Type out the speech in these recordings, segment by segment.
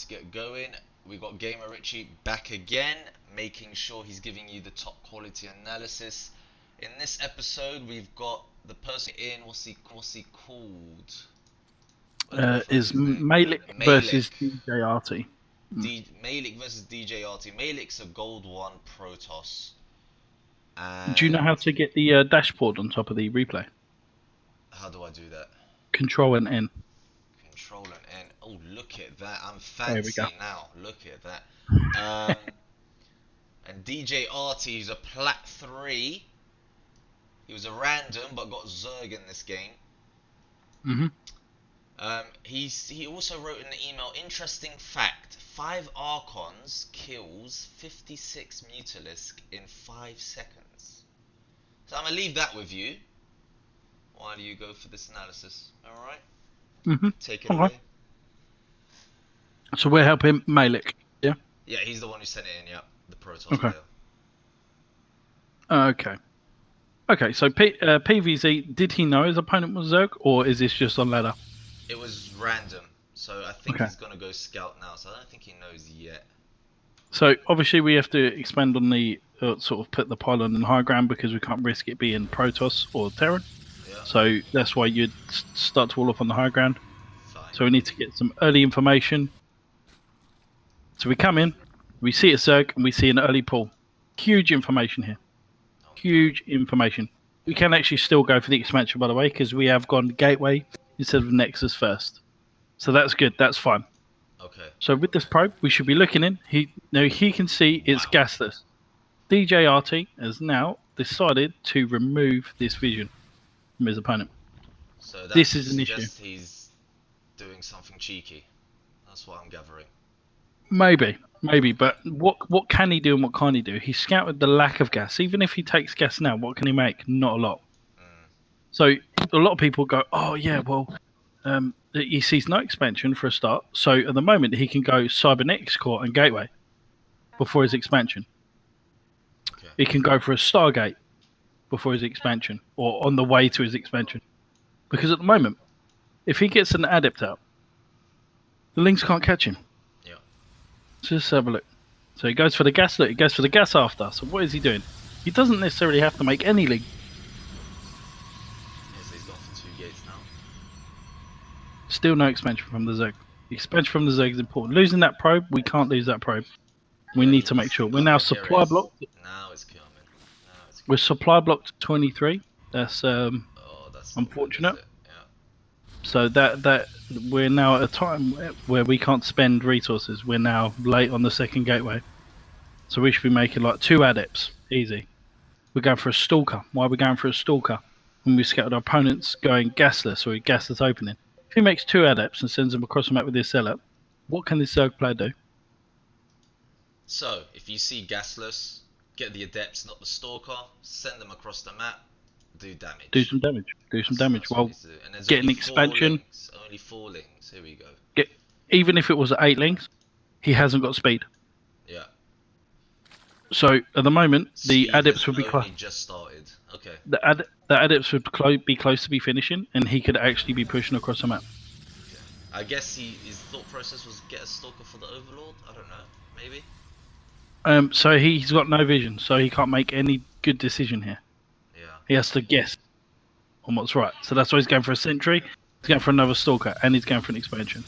get going. We got GamerRichy back again, making sure he's giving you the top quality analysis. In this episode, we've got the person in. What's he called? Is maelic versus DJartie. Maelic versus DJartie. Maelic's a gold 1 Protoss. Do you know how to get the dashboard on top of the replay? How do I do that? Control and N. Control and N. Oh, look at that. I'm fancy now. Look at that. And DJartie is a Plat 3. He was a random, but got Zerg in this game. He also wrote in the email, interesting fact, 5 Archons kills 56 Mutalisk in 5 seconds. So I'm going to leave that with you while you go for this analysis. Alright? Take it away. So we're helping Maelic, yeah? Yeah, he's the one who sent it in, yeah. The Protoss player. Okay, so PvZ, did he know his opponent was Zerg, or is this just on ladder? It was random, so I think he's going to go scout now, so I don't think he knows yet. So obviously we have to expand on the, sort of put the pylon in high ground because we can't risk it being Protoss or Terran. Yeah. So that's why you'd start to wall off on the high ground. Fine. So we need to get some early information. So we come in, we see a Zerg, and we see an early pull. Huge information here. Huge information. We can actually still go for the expansion, by the way, because we have gone Gateway instead of Nexus first. So that's good. That's fine. Okay. So with this probe, we should be looking in. He can see it's gasless. DJartie has now decided to remove this vision from his opponent. So this is an issue. He's doing something cheeky. That's what I'm gathering. Maybe, but what can he do and what can't he do? He scouted the lack of gas. Even if he takes gas now, what can he make? Not a lot. So a lot of people go, oh yeah, well, he sees no expansion for a start. So at the moment, he can go Cybernetics Core and Gateway before his expansion. Okay. He can go for a Stargate before his expansion, or on the way to his expansion. Because at the moment, if he gets an Adept out, the Lings can't catch him. Just have a look. So he goes for the gas. Look, he goes for the gas after. So what is he doing? He doesn't necessarily have to make any link. Yes, he's gone for 2 gates now. Still no expansion from the Zerg. The expansion from the Zerg is important. Losing that probe, we can't lose that probe. We need to make sure. We're now supply blocked. Now it's coming. We're supply blocked to 23. That's unfortunate. Good, so that we're now at a time where we can't spend resources. We're now late on the second gateway, so we should be making like 2 adepts easy. We're going for a stalker. Why are we going for a stalker when we scouted our opponents going gasless or gasless opening? If he makes 2 adepts and sends them across the map with his setup, what can this Zerg player do? So if you see gasless, get the adepts, not the stalker. Send them across the map. Do damage. Do some damage. Well, get an expansion. Only 4 links. Here we go. Even if it was 8 links, he hasn't got speed. Yeah. So at the moment, speed the adepts would be close. Just started. Okay. The adepts would be close to be finishing, and he could actually be pushing across the map. Okay. I guess his thought process was get a stalker for the Overlord. I don't know. Maybe. So he's got no vision, so he can't make any good decision here. He has to guess on what's right. So that's why he's going for a sentry, he's going for another stalker, and he's going for an expansion.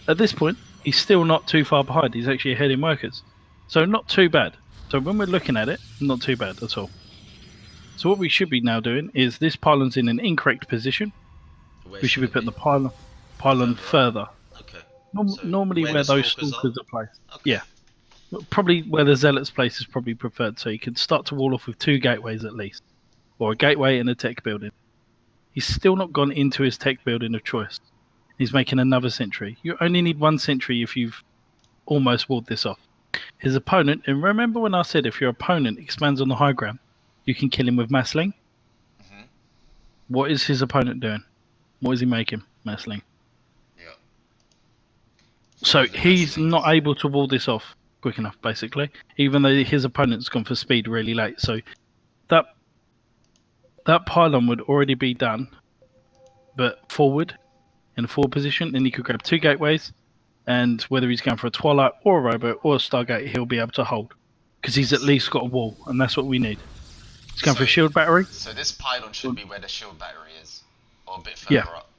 At this point, he's still not too far behind. He's actually ahead in workers. So not too bad. So when we're looking at it, not too bad at all. So what we should be now doing is this pylon's in an incorrect position. We should be putting the pylon further. Okay. Normally where those stalkers are placed. Okay. Yeah. Probably where the zealot's place is probably preferred. So you can start to wall off with 2 gateways at least. Or a gateway and a tech building. He's still not gone into his tech building of choice. He's making another sentry. You only need 1 sentry if you've almost walled this off. His opponent, and remember when I said if your opponent expands on the high ground, you can kill him with massling? What is his opponent doing? What is he making? Massling. Yeah. So he's not able to wall this off quick enough, basically, even though his opponent's gone for speed really late. So that pylon would already be done, but forward, in a forward position, and he could grab 2 gateways and whether he's going for a Twilight or a Robo or a Stargate, he'll be able to hold. Because he's at least got a wall, and that's what we need. He's going for a shield battery. So this pylon should be where the shield battery is, or a bit further up.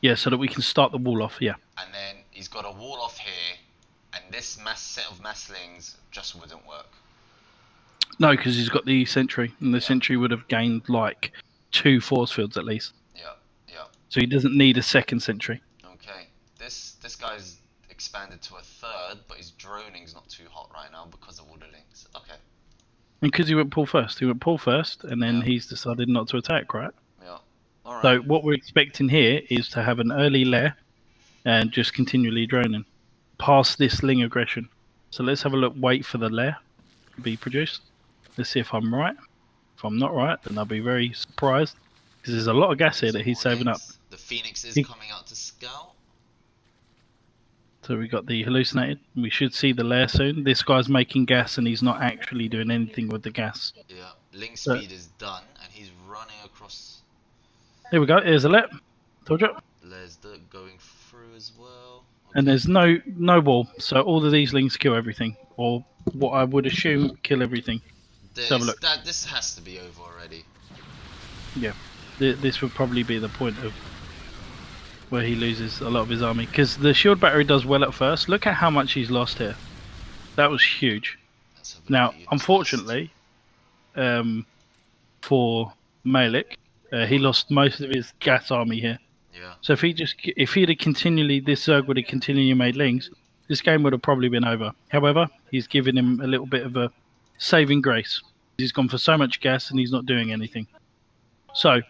Yeah, so that we can start the wall off, yeah. And then he's got a wall off here, and this set of masslings just wouldn't work. No, because he's got the sentry, and the sentry would have gained like 2 force fields at least. Yeah. So he doesn't need a second sentry. Okay, this guy's expanded to a third, but his droning's not too hot right now because of all the links. Okay. And because he went pull first. He went pull first, and then he's decided not to attack, right? Yeah. All right. So what we're expecting here is to have an early lair and just continually droning past this Ling aggression. So let's have a look, wait for the lair to be produced. Let's see if I'm right. If I'm not right, then I'll be very surprised, because there's a lot of gas here that he's saving up. The Phoenix is coming out to scout. So we got the hallucinated. We should see the lair soon. This guy's making gas and he's not actually doing anything with the gas. Yeah, Ling speed is done and he's running across. Here we go. Here's a let. Told you. There's dirt going through as well. Okay. And there's no wall, so all of these Lings kill everything, or what I would assume kill everything. Let's have a look. This has to be over already. Yeah, this would probably be the point of where he loses a lot of his army, because the shield battery does well at first. Look at how much he's lost here. That was huge. Now, unfortunately, for maelic, he lost most of his gas army here. Yeah. So if he'd have continually, this Zerg would have continually made Lings, this game would have probably been over. However, he's given him a little bit of a saving grace. He's gone for so much gas and he's not doing anything. So,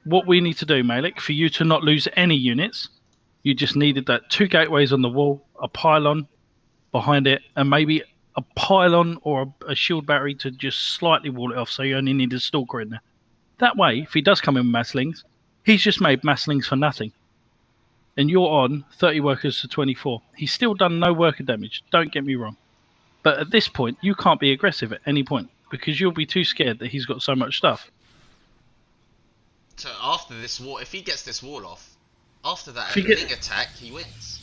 what we need to do, maelic, for you to not lose any units, you just needed that 2 gateways on the wall, a pylon behind it, and maybe a pylon or a shield battery to just slightly wall it off, so you only need a stalker in there. That way, if he does come in with masslings, he's just made masslings for nothing. And you're on 30 workers to 24. He's still done no worker damage, don't get me wrong. But at this point, you can't be aggressive at any point, because you'll be too scared that he's got so much stuff. So after this wall, if he gets this wall off, after that Ling attack, he wins.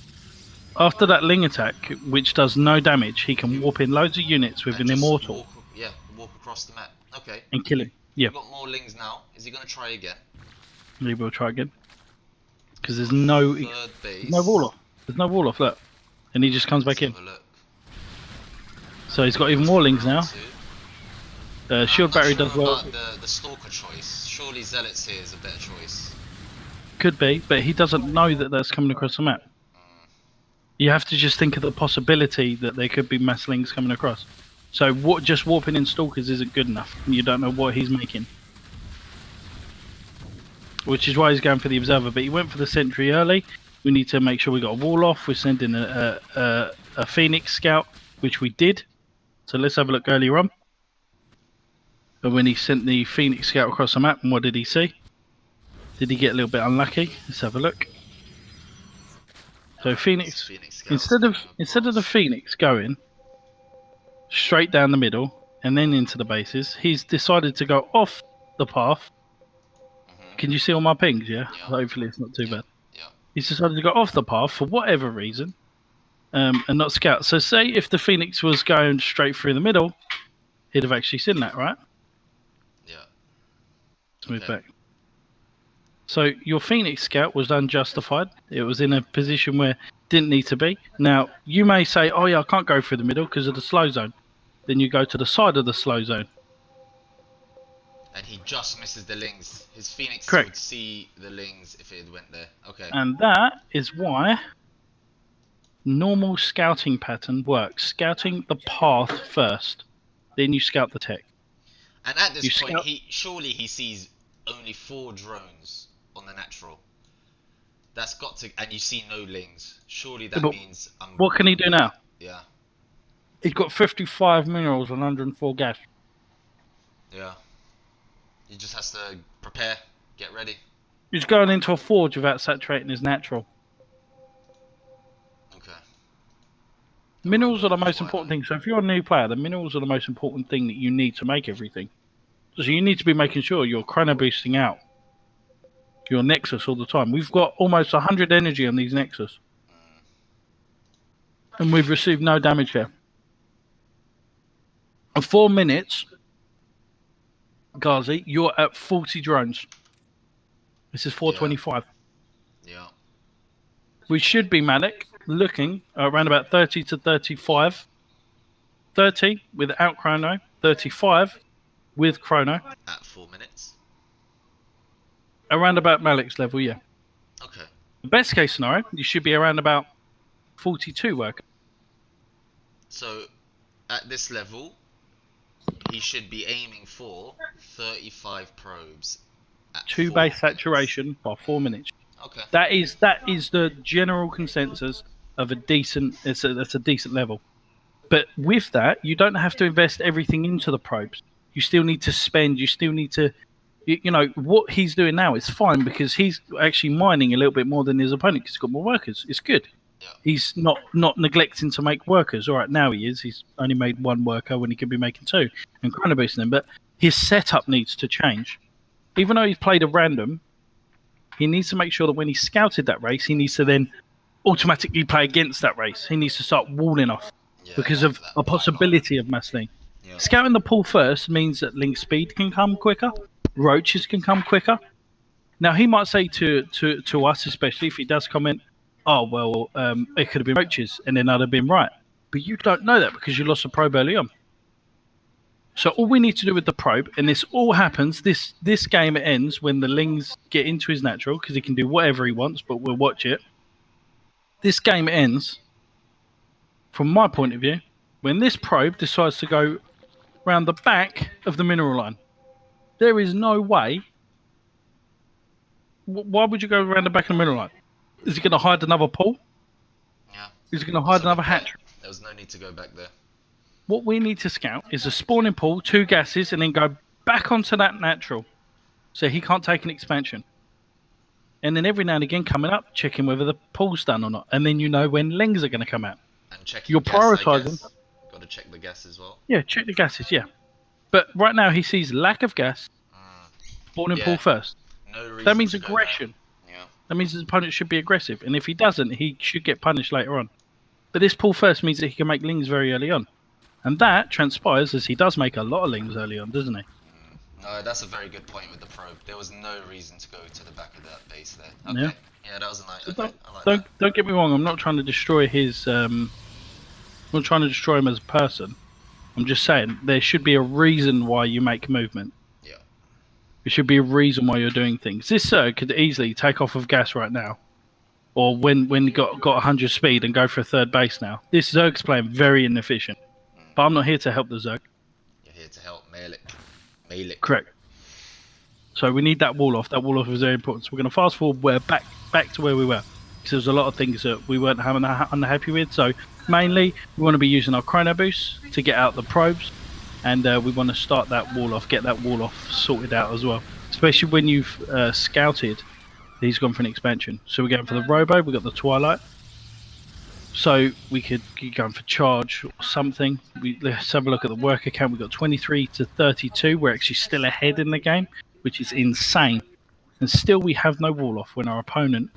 After that Ling attack, which does no damage, he can warp in loads of units with an immortal. Walk across the map. Okay. And kill him. Yeah. We've got more Lings now. Is he going to try again? He will try again. Because there's no wall off. There's no wall off, look. And he just comes back in. So he's got even more Lings now. Shield battery does well. The Stalker choice. Surely Zealots here is a better choice. Could be, but he doesn't know that that's coming across the map. You have to just think of the possibility that there could be mass Lings coming across. So just warping in Stalkers isn't good enough. You don't know what he's making. Which is why he's going for the Observer, but he went for the Sentry early. We need to make sure we got a wall off. We're sending a Phoenix Scout, which we did. So let's have a look earlier on. But when he sent the Phoenix Scout across the map, and what did he see? Did he get a little bit unlucky? Let's have a look. So Phoenix instead of the Phoenix going straight down the middle and then into the bases, he's decided to go off the path. Can you see all my pings? Yeah? Hopefully it's not too bad. He's decided to go off the path for whatever reason, and not scout. So say if the Phoenix was going straight through the middle, he'd have actually seen that, right? Yeah. Let's move back. So your Phoenix Scout was unjustified. It was in a position where it didn't need to be. Now, you may say, oh yeah, I can't go through the middle because of the slow zone. Then you go to the side of the slow zone. And he just misses the Lings. His Phoenix would see the Lings if it went there. Okay. And that is why normal scouting pattern works. Scouting the path first, then you scout the tech. And at this point, surely he sees only 4 drones on the natural. That's got to, and you see no Lings. Surely that means. What can he do now? Yeah. He's got 55 minerals and 104 gas. Yeah. He just has to prepare, get ready. He's going into a forge without saturating his natural. Okay. Minerals are the most important thing. So if you're a new player, the minerals are the most important thing that you need to make everything. So you need to be making sure you're chrono boosting out your Nexus all the time. We've got almost 100 energy on these Nexus. And we've received no damage here. In 4 minutes, Ghazi, you're at 40 drones. This is 425. Yeah. We should be, Maelic, looking around about 30 to 35. 30 without chrono, 35 with chrono. At 4 minutes? Around about Maelic's level, yeah. Okay. The best case scenario, you should be around about 42 workers. So, at this level, he should be aiming for 35 probes at 2 4 base saturation by 4 minutes. Okay. That is the general consensus of a decent. That's a decent level. But with that, you don't have to invest everything into the probes. You still need to spend. You still need to. You know what he's doing now is fine because he's actually mining a little bit more than his opponent because he's got more workers. It's good. Yeah. He's not neglecting to make workers. All right, now he is. He's only made 1 worker when he could be making 2 and chrono boosting them. But his setup needs to change. Even though he's played a random, he needs to make sure that when he scouted that race, he needs to then automatically play against that race. He needs to start walling off because of a possibility of mass link. Yeah. Scouting the pool first means that link speed can come quicker, roaches can come quicker. Now, he might say to us, especially if he does comment, oh, well, it could have been roaches, and then I'd have been right. But you don't know that because you lost a probe early on. So all we need to do with the probe, and this all happens, this game ends when the lings get into his natural, because he can do whatever he wants, but we'll watch it. This game ends, from my point of view, when this probe decides to go round the back of the mineral line. There is no way. Why would you go around the back of the mineral line? Is he going to hide another pool? Yeah. Is he going to hide another hatchery? There was no need to go back there. What we need to scout is a spawning pool, 2 gases, and then go back onto that natural. So he can't take an expansion. And then every now and again coming up, checking whether the pool's done or not. And then you know when lings are going to come out. And checking You're gas, prioritising. Got to check the gas as well. Yeah, check the gases, yeah. But right now he sees lack of gas. Spawning pool first. No reason that means to aggression. Yeah. That means his opponent should be aggressive. And if he doesn't, he should get punished later on. But this pool first means that he can make lings very early on. And that transpires as he does make a lot of lings early on, doesn't he? No, that's a very good point with the probe. There was no reason to go to the back of that base there. Okay. Yeah. Yeah, that was a nice. So Okay, don't get me wrong. I'm not trying to destroy his. I'm not trying to destroy him as a person. I'm just saying there should be a reason why you make movement. Yeah. There should be a reason why you're doing things. This Zerg could easily take off of gas right now, or when he got 100 speed and go for a 3rd base now. This Zerg's playing very inefficient. But I'm not here to help the Zerg. You're here to help Maelic. Correct. So we need that wall off. That wall off is very important. So we're going to fast forward back to where we were. Because there's a lot of things that we weren't unhappy with. So mainly, we want to be using our chrono boost to get out the probes. And we want to start that wall off, get that wall off sorted out as well. Especially when you've scouted, he's gone for an expansion. So we're going for the Robo, we've got the Twilight. So we could keep going for charge or something. Let's have a look at the worker count. We've got 23 to 32. We're actually still ahead in the game, which is insane. And still we have no wall off when our opponent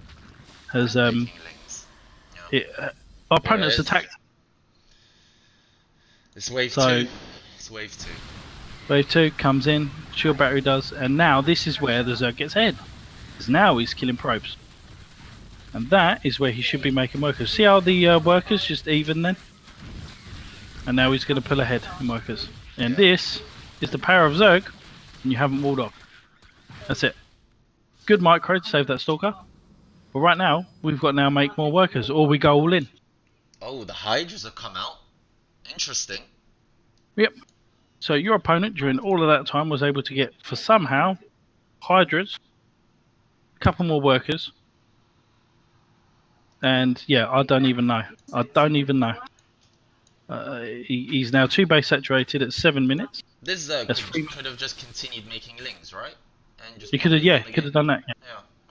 has... our opponent's attacked. It's wave 2. It's wave 2. Wave 2 comes in, shield battery does, and now this is where the Zerg gets ahead. Because now he's killing probes. And that is where he should be making workers. See how the workers just even then? And now he's going to pull ahead in workers. And this is the power of Zerg, and you haven't walled off. That's it. Good micro to save that Stalker. But right now, we've got to now make more workers, or we go all in. Oh, the Hydras have come out. Interesting. Yep. So your opponent, during all of that time, was able to get, for somehow, Hydras, a couple more workers. And yeah, I don't even know. He's now 2 base saturated at 7 minutes. This could have just continued making lings, right? And just he could have done that. Yeah.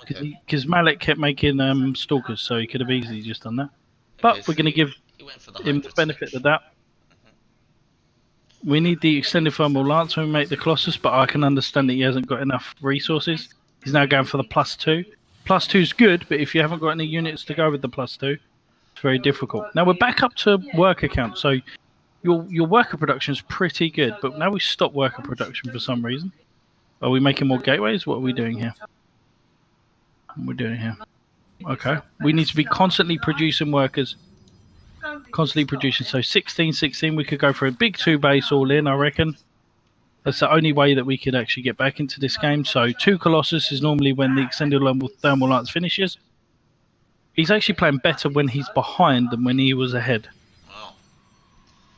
Okay. Because Maelic kept making stalkers, so he could have easily just done that. But we're going to give him the benefit of that. We need the extended thermal lance when we make the Colossus, but I can understand that he hasn't got enough resources. He's now going for the +2. +2 is good, but if you haven't got any units to go with the +2, It's very difficult. Now we're back up to worker count. So your worker production is pretty good, but now we stop worker production for some reason. Are we making more gateways? What are we doing here? Okay. We need to be constantly producing workers. Constantly producing. So 16, 16, we could go for a big 2 base all in, I reckon. That's the only way that we could actually get back into this game. So 2 Colossus is normally when the extended thermal lance finishes. He's actually playing better when he's behind than when he was ahead. Oh.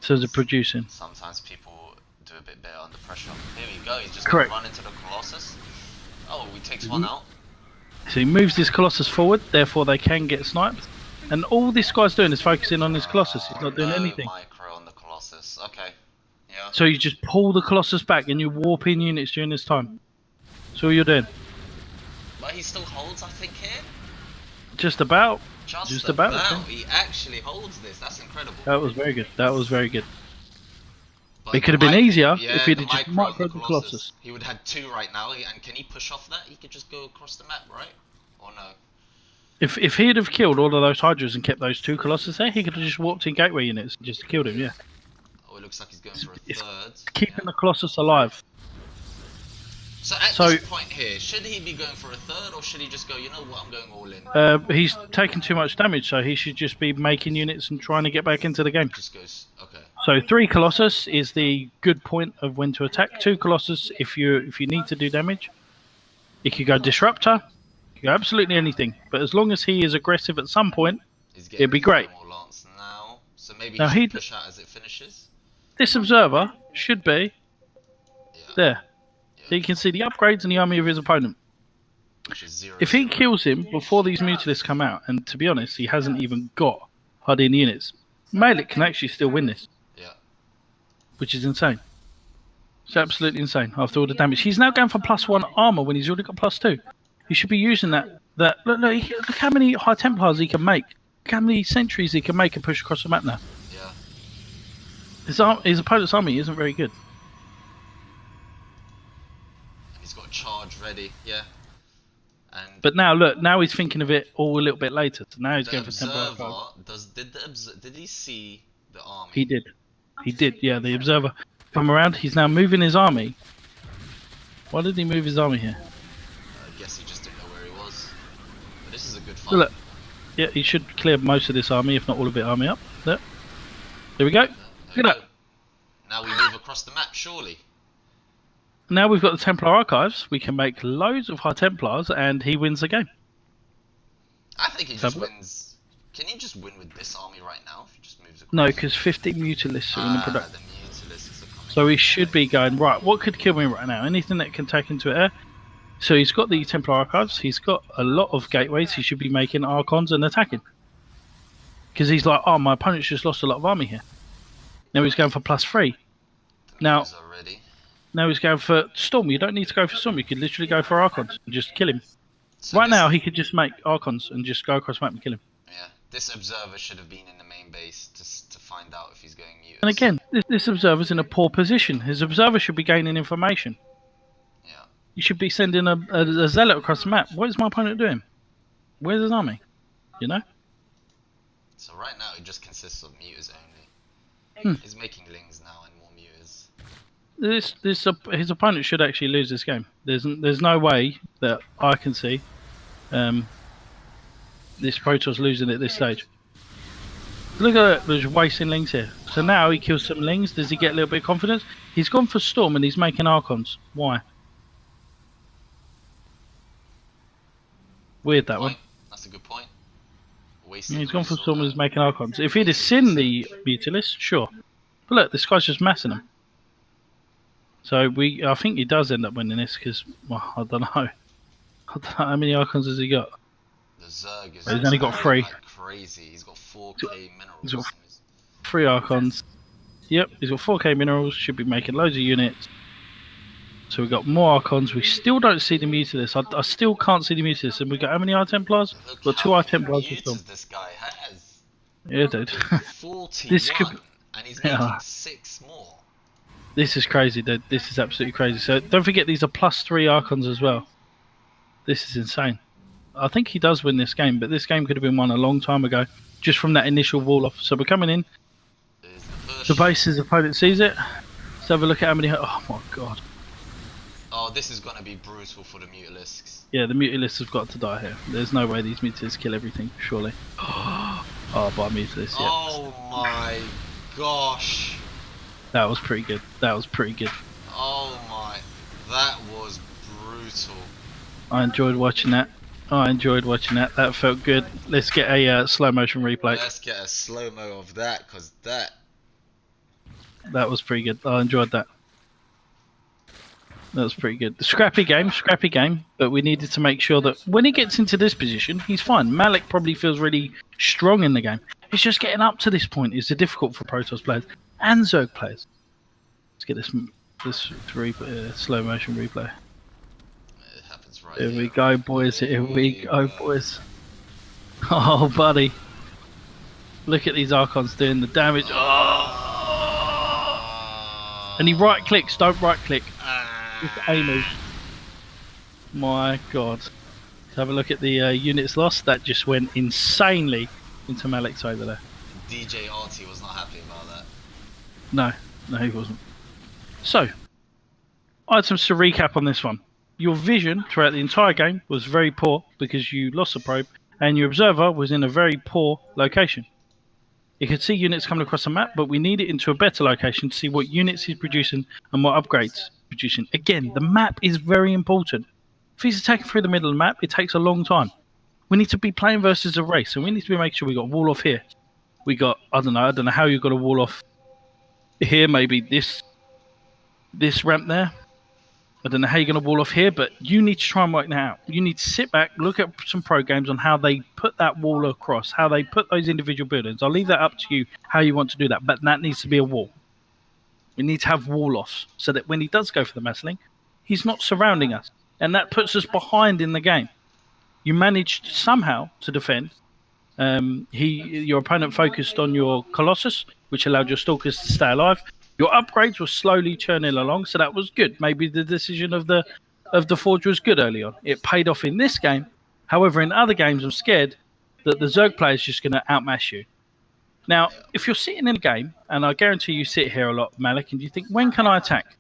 In terms of producing. Sometimes people do a bit better under pressure. Here we go, he's just going to run into the Colossus. Oh, he takes one out. So he moves this Colossus forward, therefore they can get sniped. And all this guy's doing is focusing on his Colossus. He's not doing anything. Micro on the Colossus. Okay. Yeah. So you just pull the Colossus back and you warp in units during this time. That's all you're doing. But he still holds, I think, here? Just about. Just about. He actually holds this. That's incredible. That was very good. That was very good. But it could have been easier if he'd have just microed the Colossus. He would have had 2 right now, and can he push off that? He could just go across the map, right? Or no? If he'd have killed all of those Hydras and kept those 2 Colossus there, he could have just walked in gateway units and just killed him, yeah. Oh, it looks like he's going for a third. Keeping the Colossus alive. So at this point here, should he be going for a third, or should he just go, you know what, I'm going all in? He's taking too much damage, so he should just be making units and trying to get back into the game. Just goes, okay. So 3 Colossus is the good point of when to attack. 2 Colossus if you need to do damage. You could go Disruptor. You could go absolutely anything. But as long as he is aggressive at some point, it'd be great. Lance now, so maybe now he should push out as it finishes. This Observer should be there. So you can see the upgrades and the army of his opponent. Which is 0, if he kills him before these Mutalisks come out, and to be honest, he hasn't even got hardly any units, maelic can actually still win this. Yeah. Which is insane. It's absolutely insane after all the damage. He's now going for +1 armor when he's already got +2. He should be using that. Look how many High Templars he can make. Look how many sentries he can make and push across the map now. Yeah. His opponent's army isn't very good. He's got a charge ready, yeah. But now look, now he's thinking of it all a little bit later. So now he's going for Templar. Did he see the army? He did. He did, yeah, the Observer come around. He's now moving his army. Why did he move his army here? I guess he just didn't know where he was. But this is a good fight. Look, yeah, he should clear most of this army, if not all of it army up. There we go. Look at that. Now we move across the map, surely. Now we've got the Templar Archives. We can make loads of High Templars, and he wins the game. I think he just wins. Can he just win with this army right now if he just moves across? No, because 50 Mutalisks are in the production. The Mutalisks are coming. So he should be going, right, what could kill me right now? Anything that can take into air. So he's got the Templar Archives. He's got a lot of gateways. He should be making Archons and attacking. Because he's like, oh, my opponent's just lost a lot of army here. Now he's going for +3. Now he's going for Storm. You don't need to go for Storm. You could literally go for Archons and just kill him. So right now, he could just make Archons and just go across the map and kill him. Yeah, this Observer should have been in the main base to find out if he's going mute. And again, this Observer's in a poor position. His Observer should be gaining information. Yeah. You should be sending a Zealot across the map. What is my opponent doing? Where's his army? You know? So right now, it just consists of muters only. He's making lings now and more muters. His opponent should actually lose this game. There's no way that I can see this Protoss losing at this stage. Look at that, there's wasting lings here. So now he kills some lings. Does he get a little bit of confidence? He's gone for Storm and he's making Archons. Why? Weird that one. That's a good point. He's gone for Storm and he's making Archons. If he'd have seen the Mutalist, sure. But look, this guy's just massing them. So I think he does end up winning this because, well, I don't know. I don't know how many Archons has he got. The Zerg is he's only got 3. Like crazy. He's got 4k minerals. He's got 3 Archons. Yep, he's got 4k minerals. Should be making loads of units. So we've got more Archons. We still don't see the Mutalisks. I still can't see the Mutalisks. And we've got how many High Templars? We've got 2 High Templars. This guy has. Yeah, dude. 41. This could... And he's making 6 more. This is crazy, dude. This is absolutely crazy. So don't forget these are +3 Archons as well. This is insane. I think he does win this game, but this game could have been won a long time ago. just from that initial wall off. So we're coming in. The base, his opponent sees it. Let's have a look at how many. Oh my god. Oh, this is gonna be brutal for the Mutalisks. Yeah, the Mutalisks have got to die here. There's no way these Mutalisks kill everything, surely. Oh, by Mutalisks, yeah. Oh my gosh. That was pretty good. That was pretty good. Oh my, that was brutal. I enjoyed watching that. That felt good. Let's get a slow motion replay. Let's get a slow-mo of that, because that was pretty good. I enjoyed that. That was pretty good. Scrappy game, but we needed to make sure that when he gets into this position, he's fine. Maelic probably feels really strong in the game. It's just getting up to this point is difficult for Protoss players and Zerg players. Let's get this slow motion replay. it happens right Here we go, boys. Here we go, boys. Oh, buddy. Look at these Archons doing the damage. Oh! And he right clicks. Don't right click. Just aim. My god. Let's have a look at the units lost. That just went insanely into Maelic's over there. DJartie was not happy about that. No, he wasn't. So, items to recap on this one. Your vision throughout the entire game was very poor because you lost the probe, and your observer was in a very poor location. You could see units coming across the map, but we need it into a better location to see what units he's producing and what upgrades he's producing. Again, the map is very important. If he's attacking through the middle of the map, it takes a long time. We need to be playing versus a race, and we need to be making sure we got a wall off here. We got, I don't know how you've got a wall off here, maybe this ramp there. I don't know how you're going to wall off here, but you need to try and work that out. You need to sit back, look at some pro games on how they put that wall across, how they put those individual buildings. I'll leave that up to you, how you want to do that, but that needs to be a wall. We need to have wall offs so that when he does go for the massling, he's not surrounding us. And that puts us behind in the game. You managed somehow to defend. Your opponent focused on your Colossus, which allowed your Stalkers to stay alive. Your upgrades were slowly churning along, so that was good. Maybe the decision of the Forge was good early on. It paid off in this game. However, in other games, I'm scared that the Zerg player is just going to outmatch you. Now, if you're sitting in a game, and I guarantee you sit here a lot, Maelic, and you think, when can I attack?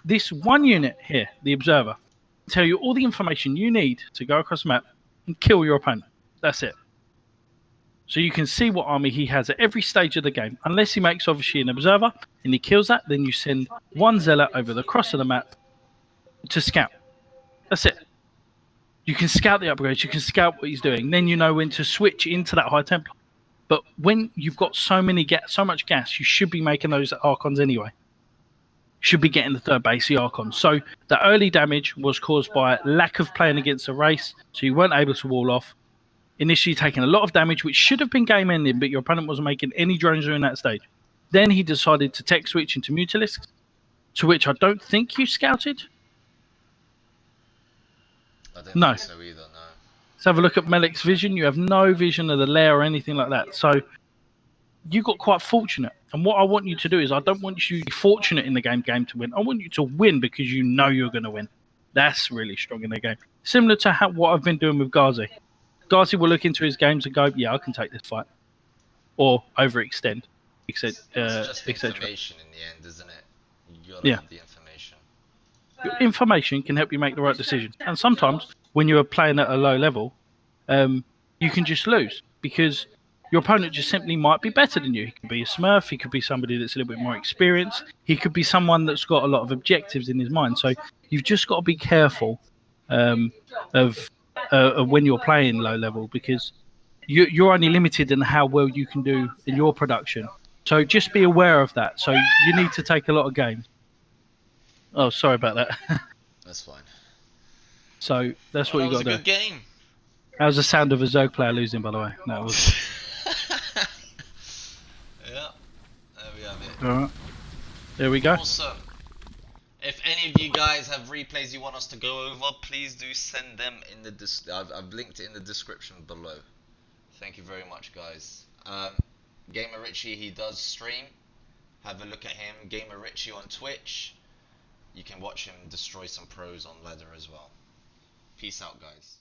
This one unit here, the Observer, will tell you all the information you need to go across the map and kill your opponent. That's it. So you can see what army he has at every stage of the game. Unless he makes, obviously, an Observer, and he kills that, then you send one Zealot over the cross of the map to scout. That's it. You can scout the upgrades, you can scout what he's doing, then you know when to switch into that High Templar. But when you've got so much gas, you should be making those Archons anyway. Should be getting the third base, the Archons. So the early damage was caused by lack of playing against a race, so you weren't able to wall off. Initially taking a lot of damage, which should have been game ending, but your opponent wasn't making any drones during that stage. Then he decided to tech switch into Mutalisks, to which I don't think you scouted. I don't think so either, no. Let's have a look at Maelic's vision. You have no vision of the lair or anything like that. So you got quite fortunate. And what I want you to do is, I don't want you to be fortunate in the game to win. I want you to win because you know you're going to win. That's really strong in the game. Similar to what I've been doing with Ghazi. Ghazi will look into his games and go, yeah, I can take this fight. Or overextend. It's just information in the end, isn't it? You gotta have the information. Your information can help you make the right decision. And sometimes, when you're playing at a low level, you can just lose. Because your opponent just simply might be better than you. He could be a Smurf, he could be somebody that's a little bit more experienced, he could be someone that's got a lot of objectives in his mind. So you've just got to be careful of when you're playing low level, because you're only limited in how well you can do in your production. So just be aware of that. So you need to take a lot of games. Oh, sorry about that. That's fine. So that's what you got to do. That was a good game. That was the sound of a Zerg player losing, by the way. That was. Yeah, there we have it. All right. There we go. Awesome. If any of you guys have replays you want us to go over, please do send them in the I've linked it in the description below. Thank you very much, guys. GamerRichy, he does stream. Have a look at him. GamerRichy on Twitch. You can watch him destroy some pros on ladder as well. Peace out, guys.